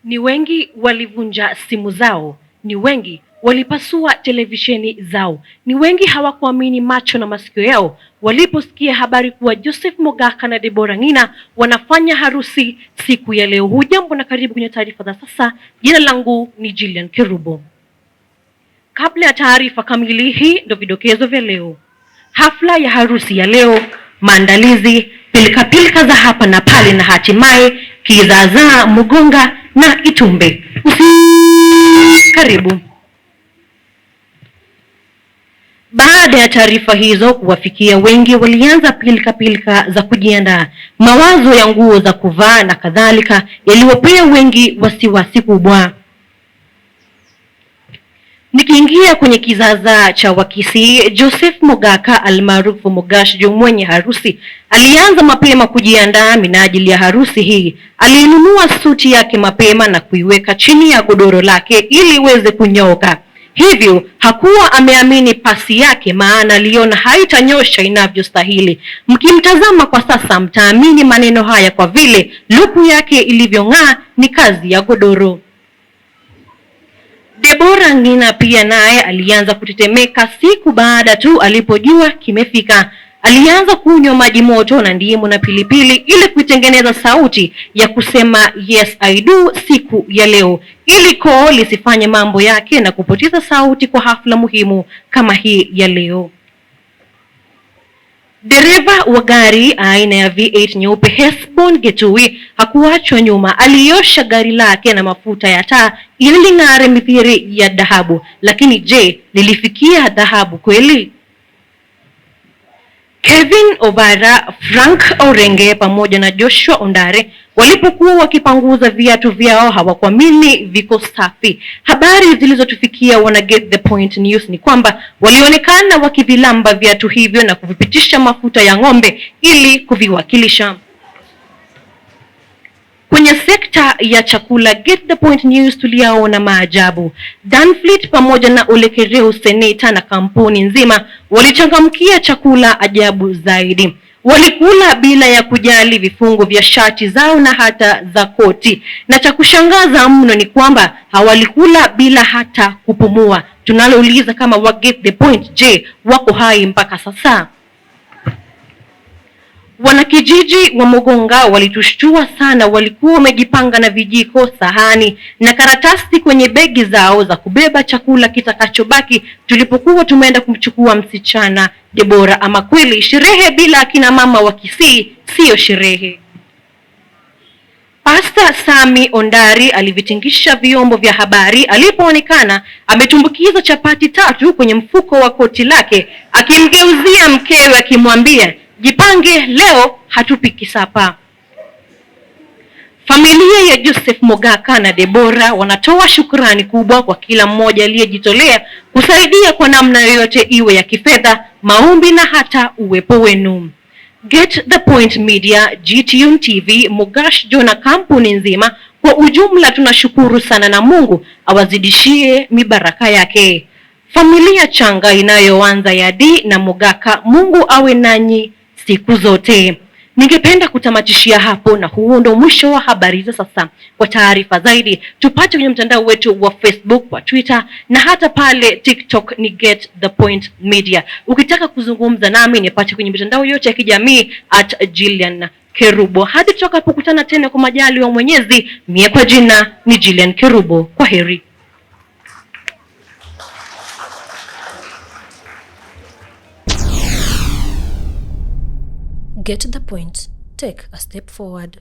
Ni wengi walivunja simu zao, ni wengi walipasua televisheni zao, ni wengi hawakuamini macho na masikio yao waliposikia habari kuwa Joseph Mogaka na Deborah Ngina wanafanya harusi siku ya leo. Hujambo na karibu kwenye taarifa za sasa. Jina langu ni Jillian Kerubo. Kabla ya taarifa kamili, hii ndio vidokezo vya leo. Hafla ya harusi ya leo, maandalizi, pilika za hapa na pale, na hatimaye kizaazaa Mugonga na Itumbe. Karibu. Baada ya taarifa hizo kuwafikia, wengi walianza pilika za kujiandaa. Mawazo ya nguo za kuvaa na kadhalika yaliwapea wengi wasiwasi kubwa. Nikiingia kwenye kizaazaa cha Wakisii, Joseph Mogaka almaarufu Mogasho mwenye harusi alianza mapema kujiandaa minajili ya harusi hii. Alinunua suti yake mapema na kuiweka chini ya godoro lake ili iweze kunyooka. Hivyo hakuwa ameamini pasi yake, maana aliona haitanyosha inavyostahili. Mkimtazama kwa sasa mtaamini maneno haya kwa vile luku yake ilivyong'aa ni kazi ya godoro. Deborah Ngina pia naye alianza kutetemeka siku baada tu alipojua kimefika. Alianza kunywa maji moto na ndimu na pilipili ili kuitengeneza sauti ya kusema yes I do siku ya leo, ili koo lisifanye mambo yake na kupoteza sauti kwa hafla muhimu kama hii ya leo. Dereva wa gari aina ya V8 nyeupe Hesbon Getui hakuachwa nyuma. Aliosha gari lake na mafuta ya taa ili ling'are mithiri ya dhahabu. Lakini je, lilifikia dhahabu kweli? Kevin Obara, Frank Orenge pamoja na Joshua Ondari walipokuwa wakipanguza viatu vyao hawakuamini viko safi. Habari zilizotufikia wana Get the Point News ni kwamba walionekana wakivilamba viatu hivyo na kuvipitisha mafuta ya ng'ombe ili kuviwakilisha. Kwenye sekta ya chakula, Get the Point News tuliaona maajabu. Danfleet pamoja na Olekereu Seneta na kampuni nzima walichangamkia chakula ajabu zaidi. Walikula bila ya kujali vifungo vya shati zao na hata za koti. Na cha kushangaza mno ni kwamba hawalikula bila hata kupumua. Tunalouliza kama wa Get the Point, je, wako hai mpaka sasa? Wanakijiji wa Mugonga walitushtua sana. Walikuwa wamejipanga na vijiko, sahani na karatasi kwenye begi zao za kubeba chakula kitakachobaki tulipokuwa tumeenda kumchukua msichana Deborah. Ama kweli sherehe bila akina mama wa Kisii sio sherehe. Pastor Sammy Ondari alivitingisha vyombo vya habari alipoonekana ametumbukiza chapati 3 kwenye mfuko wa koti lake, akimgeuzia mkewe akimwambia, jipange leo hatupiki sapa. Familia ya Joseph Mogaka na Deborah wanatoa shukrani kubwa kwa kila mmoja aliyejitolea kusaidia kwa namna yoyote, iwe ya kifedha, maombi na hata uwepo wenu. Get the Point Media, GTN TV, Mogasho na kampuni nzima kwa ujumla tunashukuru sana, na Mungu awazidishie mibaraka yake. Familia changa inayoanza ya D na Mogaka, Mungu awe nanyi siku zote. Ningependa kutamatishia hapo, na huo ndo mwisho wa habari za sasa. Kwa taarifa zaidi tupate kwenye mtandao wetu wa Facebook, wa Twitter na hata pale TikTok ni Get the Point Media. Ukitaka kuzungumza nami nipate kwenye mitandao yote ya kijamii @Jillian Kerubo. Hadi tutakapokutana tena kwa majaliwa Mwenyezi, mie kwa jina ni Jillian Kerubo. Kwa heri. Get the point. Take a step forward.